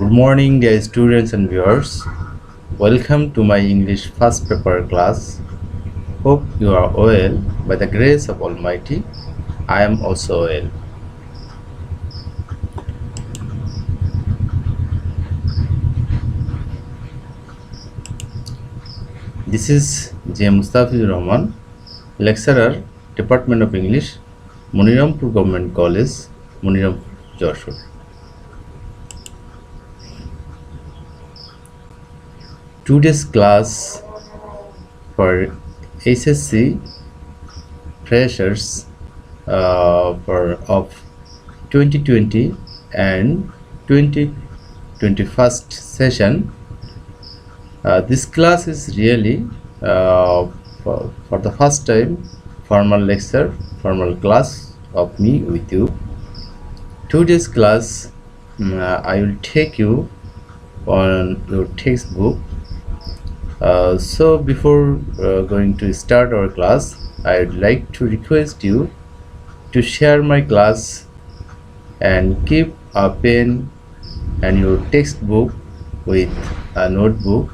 Good morning, dear students and viewers. Welcome to my English First Paper class. Hope you are well. By the grace of Almighty, I am also well. This is J. Mostafizur Rahman, lecturer, Department of English, MANIRAMPUR Government College, MANIRAMPUR, Joshua. Today's class for HSC freshers of 2020 and 2021 session. This class is really for the first time formal class of me with you. Today's class I will take you on your textbook. So before going to start our class, I would like to request you to share my class and keep a pen and your textbook with a notebook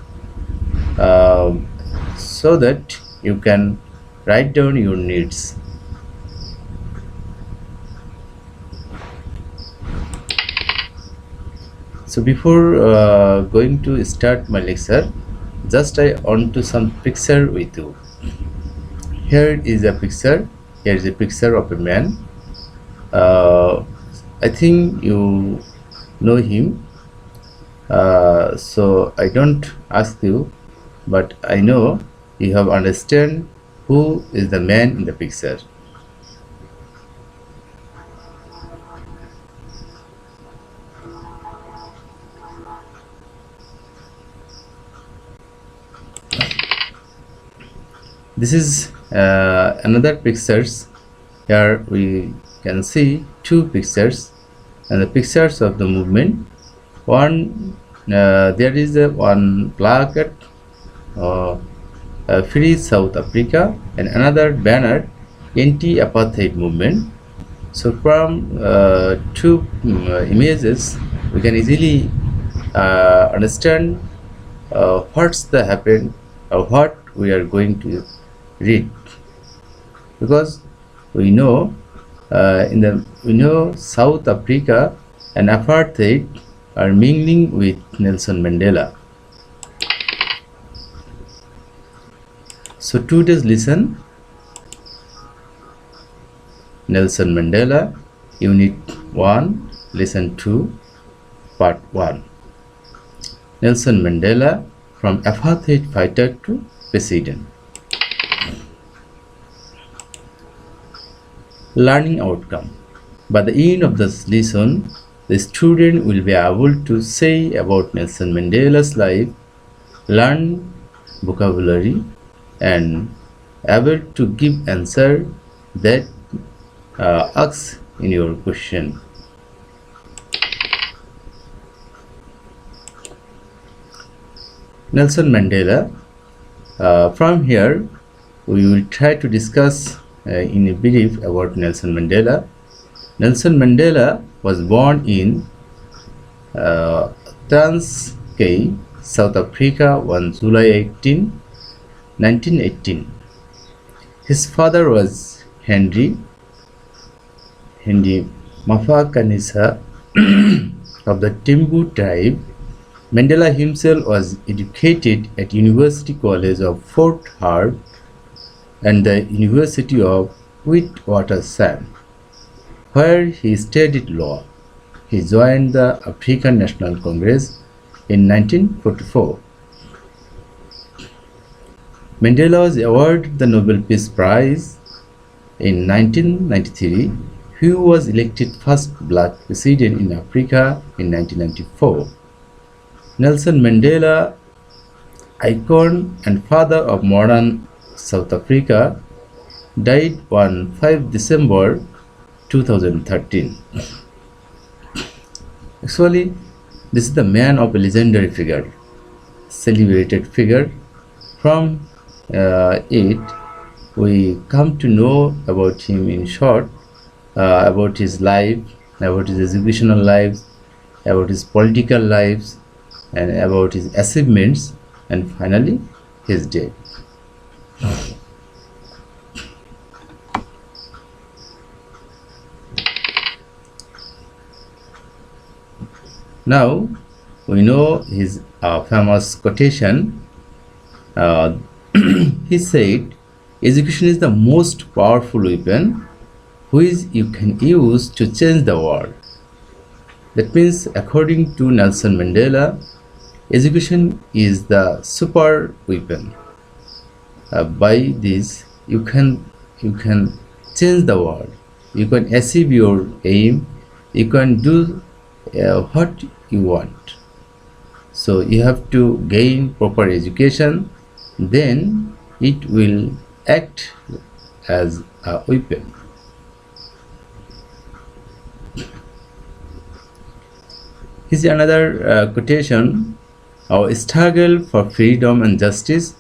so that you can write down your needs. So before going to start my lecture, just I on to some picture with you. Here is a picture. Here is a picture of a man. I think you know him. So I don't ask you, but I know you have understand who is the man in the picture. This is another pictures. Here we can see two pictures and the pictures of the movement. One there is one placard Free South Africa and another banner anti-apartheid movement. So from two images we can easily understand what's the happen or what we are going to read, because we know South Africa and apartheid are mingling with Nelson Mandela. So today's lesson, Nelson Mandela, Unit-1, Lesson-2, Part 1. Nelson Mandela, from apartheid fighter to president. Learning outcome. By the end of this lesson, the student will be able to say about Nelson Mandela's life, learn vocabulary, and able to give answer that asks in your question. Nelson Mandela. From here, we will try to discuss in a brief about Nelson Mandela. Nelson Mandela was born in Transkei, South Africa on July 18, 1918. His father was Henry Mafakanisa of the Tembu tribe. Mandela himself was educated at University College of Fort Hare and the University of Witwatersrand, where he studied law. He joined the African National Congress in 1944. Mandela was awarded the Nobel Peace Prize in 1993. He was elected first black president in Africa in 1994. Nelson Mandela, icon and father of modern South Africa, died on 5 December 2013. Actually, this is the man of a legendary figure, celebrated figure. From it, we come to know about him in short, about his life, about his educational life, about his political lives, and about his achievements, and finally his death. Now we know his famous quotation. He said, "Education is the most powerful weapon which you can use to change the world." That means, according to Nelson Mandela, education is the super weapon. By this, you can change the world. You can achieve your aim. You can do what you want. So you have to gain proper education, then it will act as a weapon. Here's another quotation. Our struggle for freedom and justice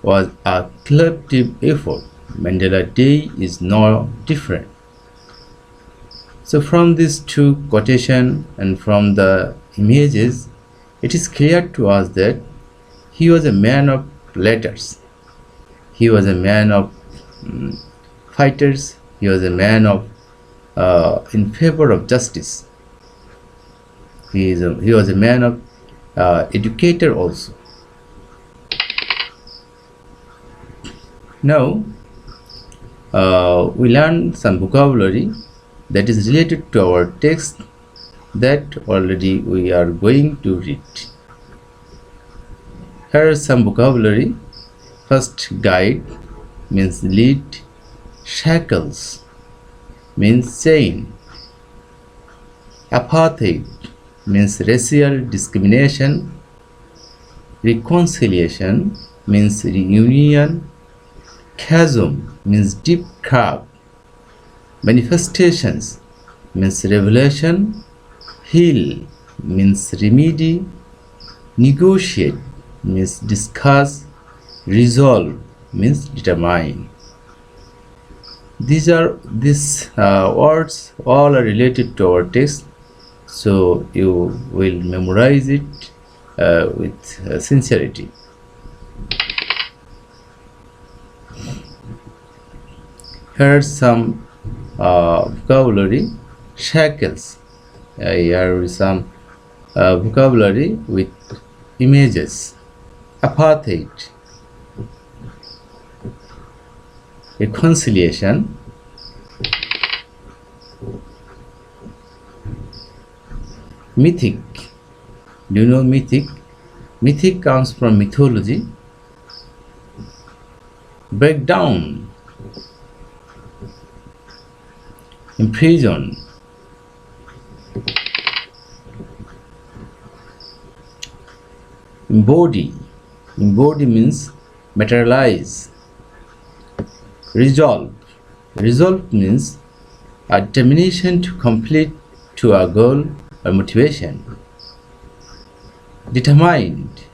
was a collective effort. Mandela Day is no different. So from these two quotations and from the images, it is clear to us that he was a man of letters. He was a man of fighters. He was a man of in favor of justice. He was a man of educator also. Now we learn some vocabulary that is related to our text that already we are going to read. Here is some vocabulary. First, guide means lead. Shackles means chain. Apartheid means racial discrimination. Reconciliation means reunion. Chasm means deep crack. Manifestations means revelation. Heal means remedy. Negotiate means discuss. Resolve means determine. These words all are related to our text, so you will memorize it with sincerity. Here are some vocabulary. Shackles. Here is some vocabulary with images. Apartheid. Reconciliation. Mythic. Do you know mythic? Mythic comes from mythology. Breakdown. Imprison. Embody. Embody means materialize. Resolve. Resolve means a determination to complete to a goal or motivation. Determined.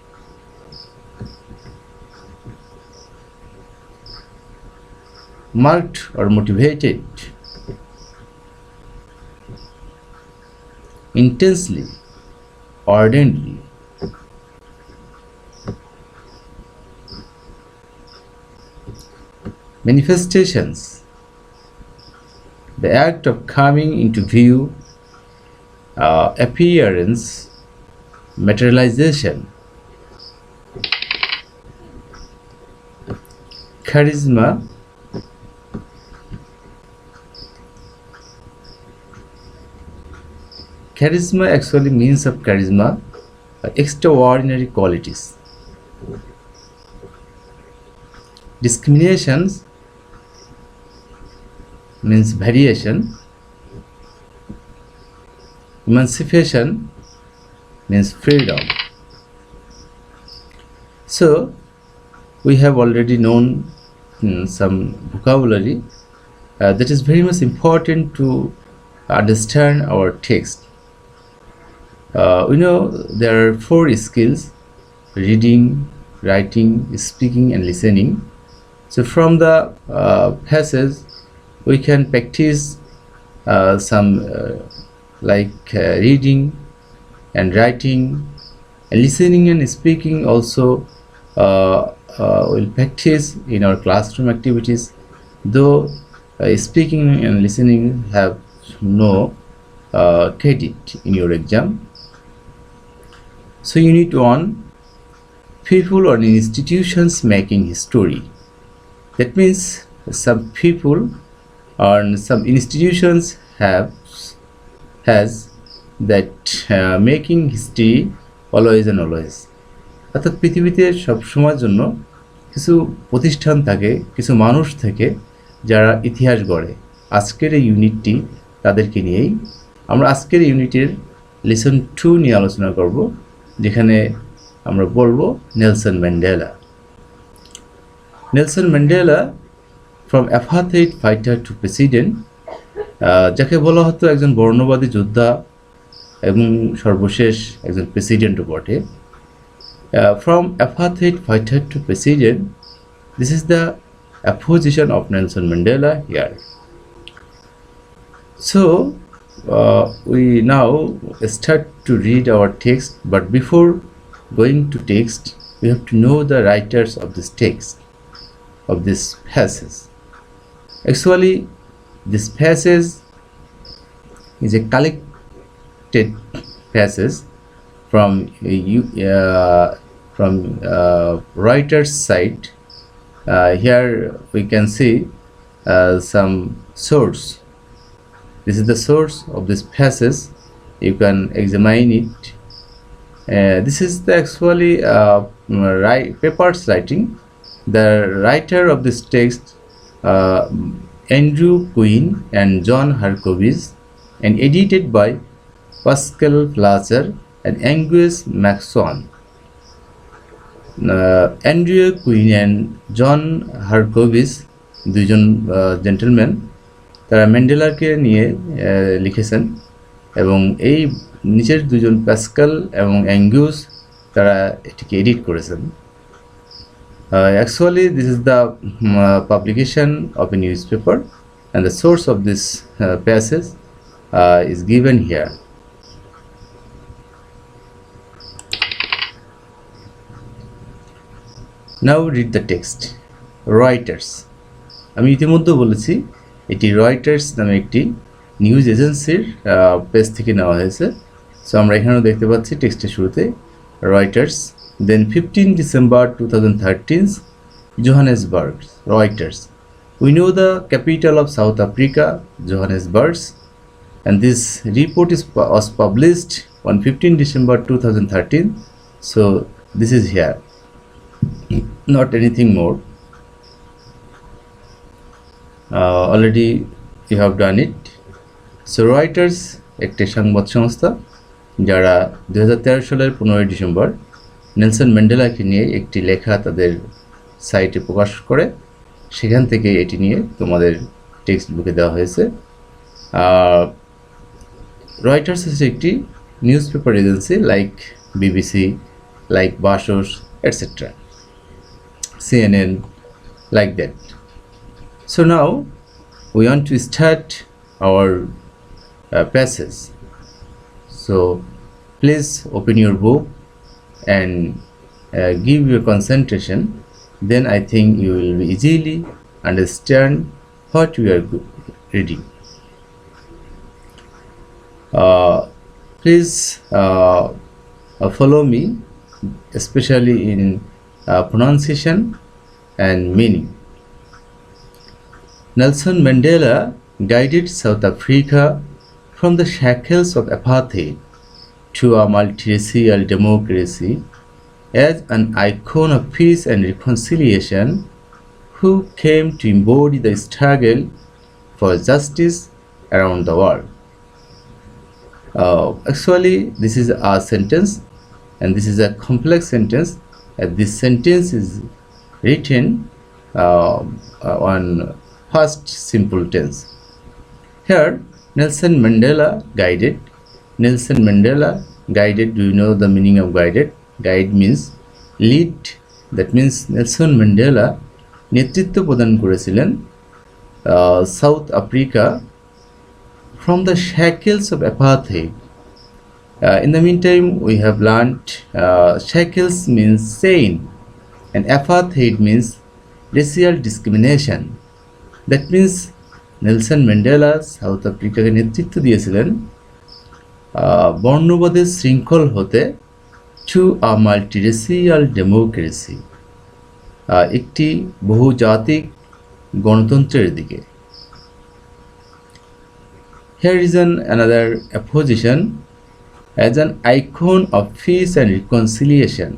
Marked or motivated. Intensely. Ardently. Manifestations. The act of coming into view, appearance, materialization. Charisma. Charisma actually means of charisma, extraordinary qualities. Discriminations means variation. Emancipation means freedom. So we have already known some vocabulary that is very much important to understand our text. We know there are 4 skills: reading, writing, speaking, and listening. So from the passage we can practice some like reading, and writing and listening and speaking also will practice in our classroom activities, though speaking and listening have no credit in your exam. So Unit-1, people or institutions making history. That means some people or some institutions has that making history always and always. অর্থাৎ পৃথিবীতে সবসময়ের জন্য কিছু প্রতিষ্ঠান থাকে, কিছু মানুষ থাকে যারা ইতিহাস গড়ে। আজকের এই ইউনিটটি তাদেরকে নিয়েই। আমরা আজকের ইউনিটের লেসন 2 নিয়ে আলোচনা করব, যেখানে আমরা বলবো Nelson Mandela. Nelson Mandela from apartheid fighter to president, যাকে বলা হতো একজন বর্ণবাদী যোদ্ধা এবং সর্বশেষ একজন প্রেসিডেন্টও বটে। From apartheid fighter to president, this is the position of Nelson Mandela here. So we now start to read our text, but before going to text, we have to know the writers of this text, of this passage. Actually, this passage is a collected passage from writer's side. Here we can see some source. This is the source of this passage. You can examine it. This is the actually paper's writing. The writer of this text, Andrew Quinn and John Harkowitz, and edited by Pascal Flasher and Angus Maxon. Andrew Quinn and John Harkowitz, দুজন gentleman, তারা ম্যান্ডেলাকে নিয়ে লিখেছেন, এবং এই নিচের দুজন Pascal এবং অ্যাঙ্গুস তারা এটিকে এডিট করেছেন। Actually, this is the publication of a newspaper, and the source of this passage is given here. Now read the text. Reuters. আমি ইতিমধ্যে বলেছি এটি রয়টার্স নামে একটি নিউজ এজেন্সির পেজ থেকে নেওয়া হয়েছে। সো আমরা এখানেও দেখতে পাচ্ছি টেক্সটের শুরুতে Reuters, then 15 December 2013, Johannesburg, Reuters. We know the capital of South Africa, Johannesburg, and this report was published on 15 December 2013. So this is here. Not anything more. Already you have done it. So Reuters একটি সংবাদ সংস্থা যারা 2013 সালের 15 December Nelson ম্যান্ডেলাকে নিয়ে একটি লেখা তাদের সাইটে প্রকাশ করে, সেখান থেকে এটি নিয়ে তোমাদের টেক্সট বুকে দেওয়া হয়েছে। রয়টার্স হচ্ছে একটি news paper agency like BBC, like BSS, etcetera, CNN, like that. So now we want to start our passage. So please open your book and give your concentration. Then I think you will easily understand what we are reading. Please follow me, especially in pronunciation and meaning. Nelson Mandela guided South Africa from the shackles of apartheid to a multiracial democracy as an icon of peace and reconciliation, who came to embody the struggle for justice around the world. Actually, this is a sentence, and this is a complex sentence. This sentence is written on past simple tense. Here, Nelson Mandela guided. Nelson Mandela guided. Do you know the meaning of guided? Guide means lead. That means Nelson Mandela নেতৃত্ব প্রদান করেছিলেন south Africa from the shackles of apartheid In the meantime, we have learned shackles means chain, and apartheid means racial discrimination. That means Nelson Mandela South আফ্রিকাকে নেতৃত্ব দিয়েছিলেন বর্ণবাদের শৃঙ্খল হতে to a মাল্টিরেসিয়াল democracy, একটি বহুজাতিক গণতন্ত্রের দিকে। Here is another apposition as an icon of peace and reconciliation.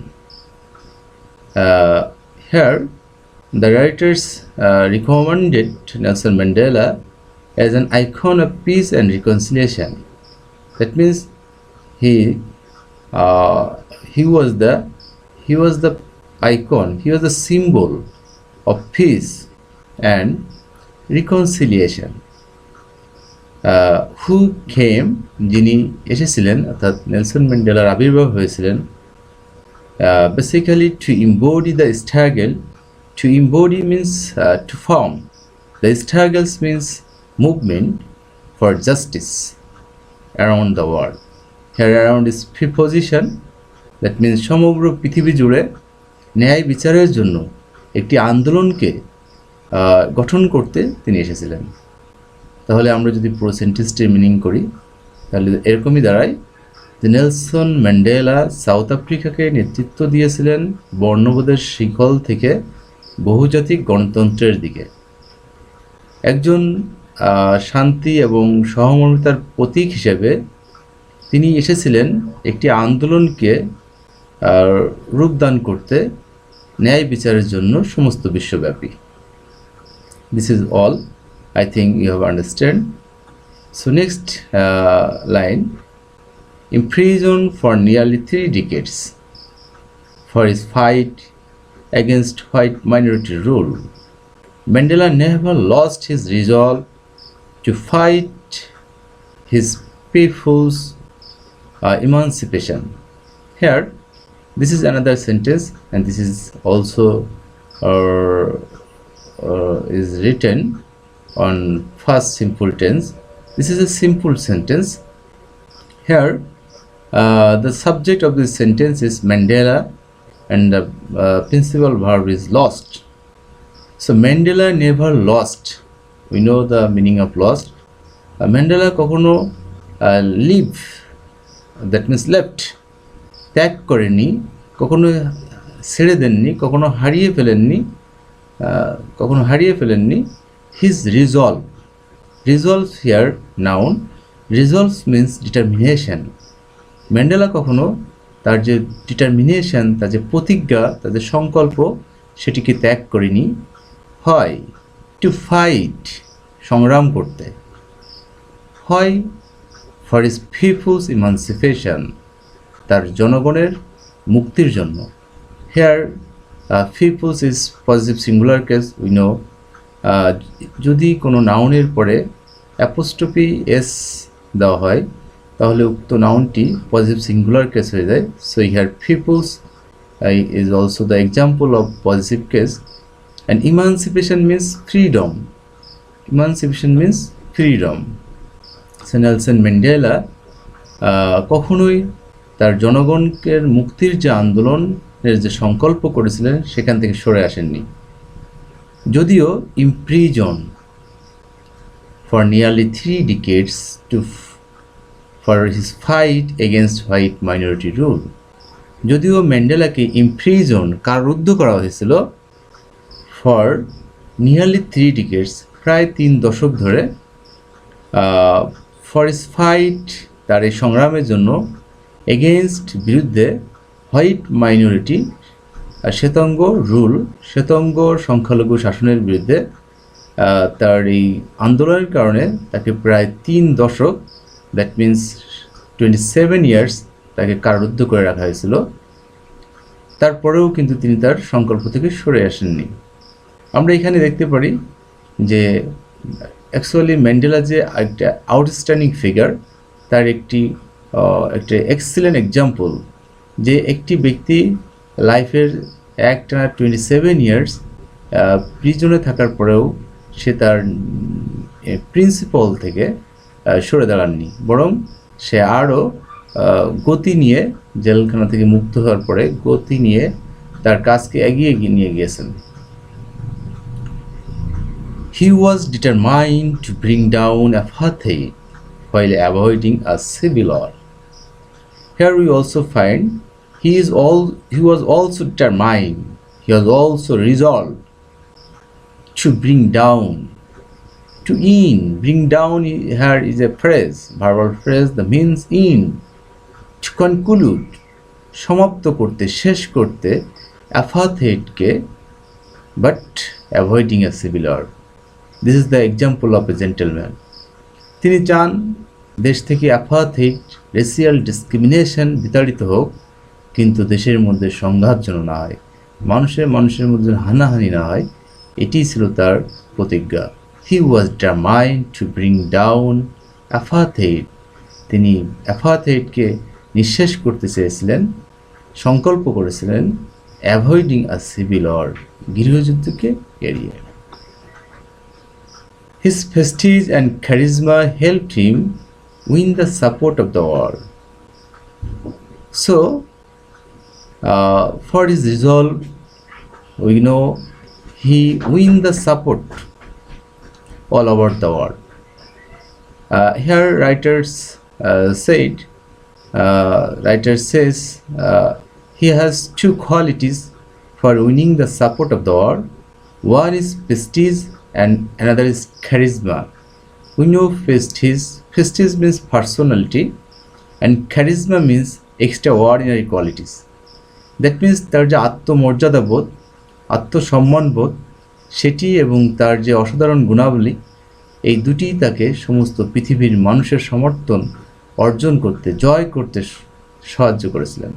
Here the writers recommended Nelson Mandela as an icon of peace and reconciliation. That means he was the icon, he was the symbol of peace and reconciliation. Who came, যিনি এসেছিলেন অর্থাৎ Nelson ম্যান্ডেলার আবির্ভাব হয়েছিলেন basically to embody the struggle. To embody means to form. The struggles means movement for justice around the world. Here around is preposition, that means সমগ্র পৃথিবী জুড়ে ন্যায় বিচারের জন্য একটি আন্দোলনকে গঠন করতে তিনি এসেছিলেন। তাহলে আমরা যদি পুরো সেন্টেন্সটির মিনিং করি তাহলে এরকমই দাঁড়ায় যে নেলসন ম্যান্ডেলা সাউথ আফ্রিকাকে নেতৃত্ব দিয়েছিলেন বর্ণবাদের শিকল থেকে বহুজাতিক গণতন্ত্রের দিকে। একজন শান্তি এবং সহমর্মিতার প্রতীক হিসেবে তিনি এসেছিলেন একটি আন্দোলনকে রূপদান করতে ন্যায় বিচারের জন্য সমস্ত বিশ্বব্যাপী। This is all. I think you have understood. So next line, imprisoned for nearly 3 decades for his fight against white minority rule, Mandela never lost his resolve to fight his people's emancipation. Here, this is another sentence, and this is also is written on first simple tense. This is a simple sentence. Here, the subject of this sentence is Mandela, and the principal verb is lost. So Mandela never lost. We know the meaning of lost. Mandela কখনো leave, that means left, ত্যাগ করেননি, কখনো ছেড়ে দেননি, কখনো হারিয়ে ফেলেননি his resolve. Resolve here noun. Resolve means determination. Mandela কখনো তার যে ডিটারমিনেশন, তার যে প্রতিজ্ঞা, তার যে সংকল্প, সেটিকে ত্যাগ করেনি। হয় টু ফাইট, সংগ্রাম করতে, হয় ফর হিজ পিপলস ইমানসিপেশন, তার জনগণের মুক্তির জন্য। Here peoples is positive singular case, we know. যদি কোনো নাউনের পরে অ্যাপোস্ট্রফি এস দেওয়া হয় তাহলে উক্ত নাউনটি পজিটিভ সিঙ্গুলার কেস হয়ে যায়। So here peoples is also the example of positive case. And emancipation means freedom. Emancipation means freedom. So Nelson Mandela কখনোই তার জনগণের মুক্তির যে আন্দোলনের যে সংকল্প করেছিলেন সেখান থেকে সরে আসেননি। যদিও imprisoned for nearly 3 decades for his fight against white minority rule. যদিও ম্যান্ডেলাকে ইমপ্রিজন, কারারুদ্ধ করা হয়েছিল ফর নিয়ারলি 3 decades, প্রায় 3 দশক ধরে, ফর হিজ ফাইট, তার এই সংগ্রামের জন্য, এগেনস্ট, বিরুদ্ধে, হোয়াইট মাইনরিটি, শ্বেতাঙ্গ রুল, শ্বেতাঙ্গ সংখ্যালঘু শাসনের বিরুদ্ধে তার এই আন্দোলনের কারণে তাকে প্রায় 3 দশক, দ্যাট মিন্স 27 years তাকে কারারুদ্ধ করে রাখা হয়েছিল। তারপরেও কিন্তু তিনি তার সংকল্প থেকে সরে আসেননি। আমরা এখানে দেখতে পারি যে অ্যাকচুয়ালি ম্যান্ডেলা যে একটা আউটস্ট্যান্ডিং ফিগার, তার একটা এক্সিলেন্ট এক্সাম্পল, যে একটি ব্যক্তি লাইফের একটা 27 years প্রিজনে থাকার পরেও সে তার প্রিন্সিপাল থেকে সরে দাঁড়াননি, বরং সে আরও গতি নিয়ে জেলখানা থেকে মুক্ত হওয়ার পরে গতি নিয়ে তার কাজকে এগিয়ে নিয়ে গিয়েছেন। He was determined to bring down apartheid while avoiding a civil war. Here we also find he was also determined, he was also resolved to bring down, to in. Bring down here is a phrase, verbal phrase that means in. To conclude, সমাপ্ত করতে, শেষ করতে apartheidকে, but avoiding a civil war. This is the example of a gentleman. তিনি চান দেশ থেকে apartheid, racial discrimination বিতাড়িত হোক, কিন্তু দেশের মধ্যে সংঘাত যেন না হয়, মানুষের মধ্যে হানাহানি না হয়, এটি ছিল তার প্রতিজ্ঞা। He was determined to bring down apartheid. তিনি apartheidকে নিঃশেষ করতে চেয়েছিলেন, সংকল্প করেছিলেন, অ্যাভয়েডিং আ সিভিল ওয়ার, গৃহযুদ্ধকে এড়িয়ে। His prestige and charisma helped him win the support of the world. So, for his resolve, we know he win the support all over the world. Here writer says he has two qualities for winning the support of the world. One is prestige and another is charisma. We know prestige means personality and charisma means extraordinary qualities. That means তার যে আত্মমর্যাদা বোধ, আত্মসম্মান বোধ, সেটি এবং তার যে অসাধারণ গুণাবলী, এই দুটিই তাকে সমস্ত পৃথিবীর মানুষের সমর্থন অর্জন করতে, জয় করতে সাহায্য করেছিলেন।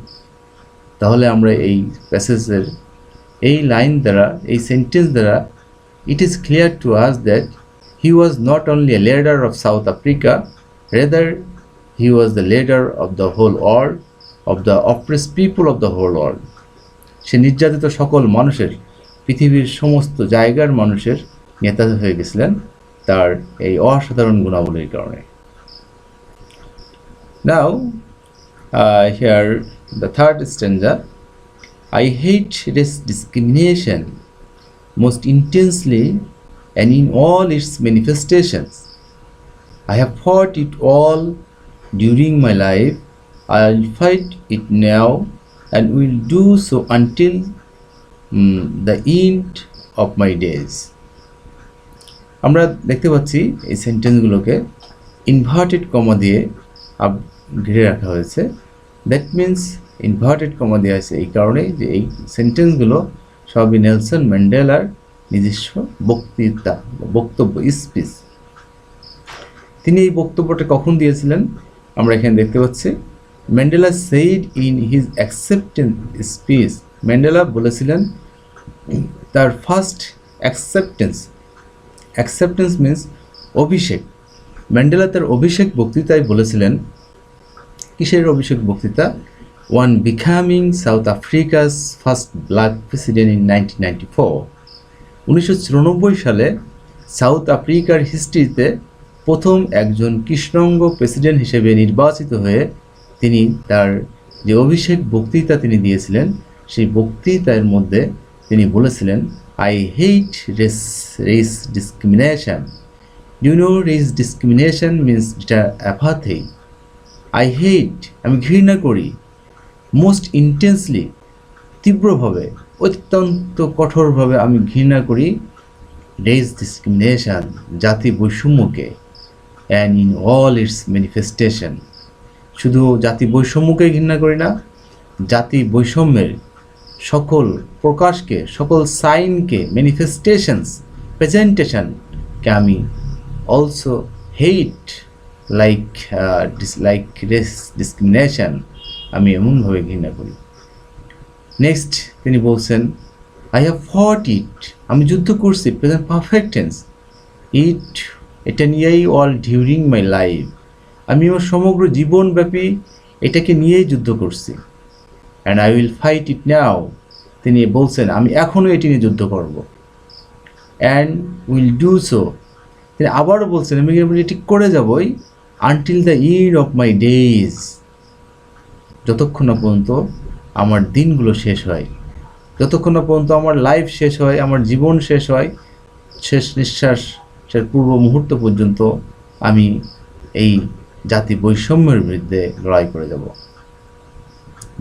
তাহলে আমরা এই প্যাসেজের এই লাইন দ্বারা, এই সেন্টেন্স দ্বারা, it is clear to us that he was not only a leader of South Africa, rather he was the leader of the whole world, of the oppressed people of the whole world. সে নির্যাতিত সকল মানুষের, পৃথিবীর সমস্ত জায়গার মানুষের নেতা হয়ে গেছিলেন তার এই অসাধারণ গুণাবলীর কারণে। Now, here the third stanza. I hate this discrimination most intensely and in all its manifestations. I have fought it all during my life. I'll fight it now and will do so until the end of my days. আমরা দেখতে পাচ্ছি এই সেন্টেন্সগুলোকে inverted comma দিয়ে ঘিরে রাখা হয়েছে। That means inverted comma দেওয়া আছে এই কারণে যে এই সেন্টেন্সগুলো সবই নেলসন ম্যান্ডেলার নিজস্ব বক্তব্য, স্পিচ। তিনি এই বক্তব্যটা কখন দিয়েছিলেন আমরা এখানে দেখতে পাচ্ছি। Mandela said in his acceptance speech, Mandela বলেছিলেন তার ফার্স্ট অ্যাকসেপ্টেন্স মিন্স অভিষেক। ম্যান্ডেলা তার অভিষেক বক্তৃতায় বলেছিলেন, কিসের অভিষেক বক্তৃতা? One becoming south আফ্রিকাস first black president in 1994। 1994 সালে সাউথ আফ্রিকার হিস্ট্রিতে প্রথম একজন কৃষ্ণাঙ্গ প্রেসিডেন্ট হিসেবে নির্বাচিত হয়ে তিনি তার যে অভিষেক বক্তৃতা তিনি দিয়েছিলেন, সেই বক্তৃতার মধ্যে তিনি বলেছিলেন, I hate race discrimination. Do you know race discrimination means apathy? I hate, আমি ঘৃণা করি, most intensely, তীব্রভাবে, অত্যন্ত কঠোরভাবে আমি ঘৃণা করি race discrimination, জাতি বৈষম্যকে, and in all its manifestation. শুধু জাতি বৈষম্যকে ঘৃণা করি না, জাতি বৈষম্যের সকল প্রকাশকে, সকল সাইনকে, ম্যানিফেস্টেশনস, প্রেজেন্টেশনকে আমি অলসো হেট লাইক রেস ডিসক্রিমিনেশন, আমি এমনভাবে ঘৃণা করি। নেক্সট তিনি বলছেন, আই হ্যাভ ফট ইট, আমি যুদ্ধ করছি, প্রেজেন্ট পারফেক্ট টেন্স, এটা নিয়েই অল ডিউরিং মাই লাইফ, আমি আমার সমগ্র জীবনব্যাপী এটাকে নিয়েই যুদ্ধ করছি। And I will fight it now, তিনি বলছেন আমি এখনও এটি নিয়ে যুদ্ধ করব। অ্যান্ড উইল ডু সো, তিনি আবারও বলছেন আমি এটি করে যাবই, until the end of my days, যতক্ষণ না পর্যন্ত আমার দিনগুলো শেষ হয়, যতক্ষণ না পর্যন্ত আমার লাইফ শেষ হয়, আমার জীবন শেষ হয়, শেষ নিঃশ্বাসের পূর্ব মুহূর্ত পর্যন্ত আমি এই জাতি বৈষম্যের বিরুদ্ধে লড়াই করে যাব।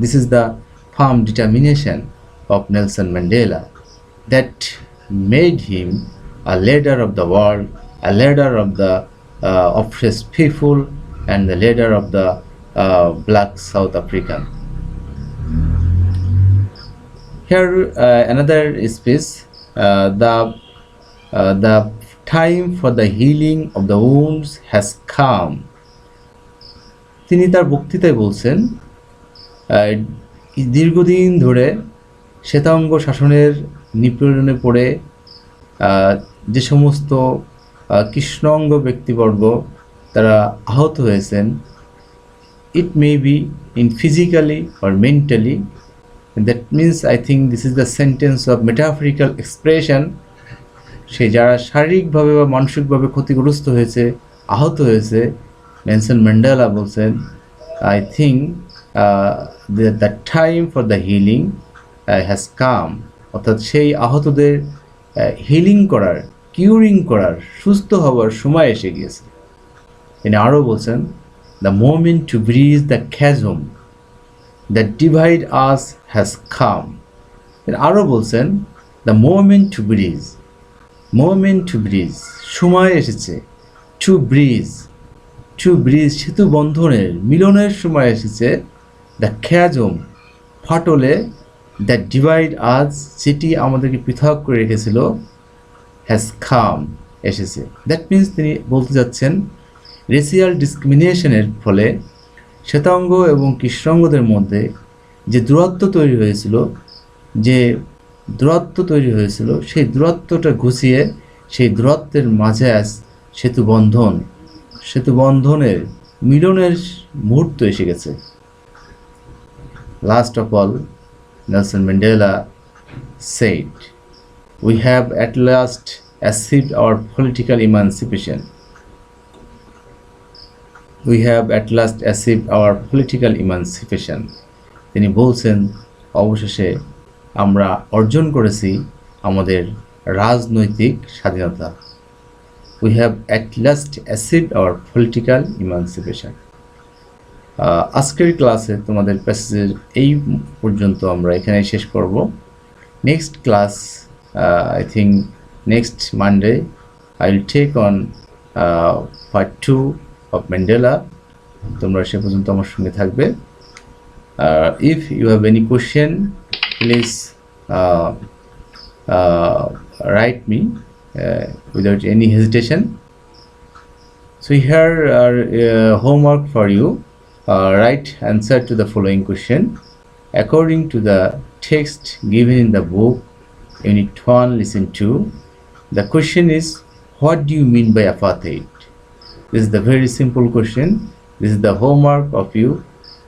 This is the firm determination of Nelson Mandela that made him a leader of the world, a leader of the oppressed people, and the leader of the black South African. Here another speech, the time for the healing of the wounds has come. তিনি তার বক্তৃতায় বলছেন দীর্ঘদিন ধরে শ্বেতাঙ্গ শাসনের নিপীড়নে পড়ে যে সমস্ত কৃষ্ণাঙ্গ ব্যক্তিবর্গ তারা আহত হয়েছেন, it may be in physically or mentally. That means I think this is the sentence of metaphorical expression. সে যারা শারীরিকভাবে বা মানসিকভাবে ক্ষতিগ্রস্ত হয়েছে, আহত হয়েছে, নেলসন ম্যান্ডেলা বলছেন I think the time for the healing has come. অর্থাৎ সেই আহতদের হিলিং করার, কিউরিং করার, সুস্থ হওয়ার সময় এসে গিয়েছে। তিনি আরও বলছেন the moment to bridge the chasm that divide us has come. তিনি আরও বলছেন the moment to bridge, সময় এসেছে, to bridge সেতু বন্ধনের, মিলনের সময় এসেছে, the chasm ফাটলে, that divide us যেটি আমাদেরকে পৃথক করে রেখেছিল, has come এসেছে। দ্যাট মিন্স তিনি বলতে যাচ্ছেন রেসিয়াল ডিসক্রিমিনেশনের ফলে শ্বেতাঙ্গ এবং কৃষ্ণাঙ্গদের মধ্যে যে দূরত্ব তৈরি হয়েছিল, সেই দূরত্বটা ঘুষিয়ে সেই দূরত্বের মাঝে সেতু বন্ধনের মিলনের মুহূর্ত এসে গেছে। Last of all, Nelson Mandela said, "We have at last achieved our political emancipation. তিনি বলছেন অবশেষে আমরা অর্জন করেছি আমাদের রাজনৈতিক স্বাধীনতা। We have at last achieved our political emancipation. আজকের ক্লাসে তোমাদের প্যাসেজের এই পর্যন্ত আমরা এখানে শেষ করব। Next class I think next Monday I will take on part 2 of Mandela. তোমরা সে পর্যন্ত আমার সঙ্গে থাকবে। If you have any question, please write me without any hesitation. So here are homework for you. Write answer to the following question according to the text given in the book Unit-1 Lesson-2. The question is, what do you mean by apartheid? This is the very simple question. This is the homework of you.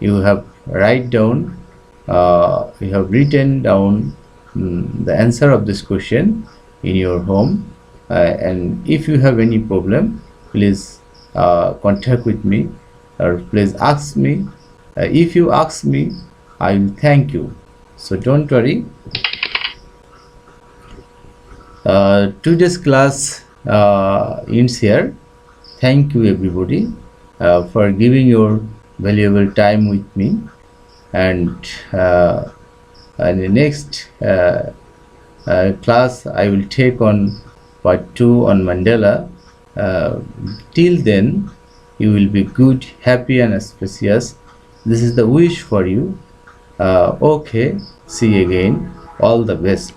You have written down the answer of this question in your home. And if you have any problem, please contact with me or please ask me. If you ask me, I will thank you. So don't worry. Today's class ends here. Thank you everybody for giving your valuable time with me, and the next class I will take on part 2 on Mandela. Till then you will be good, happy and auspicious. This is the wish for you. Okay, see you again. All the best.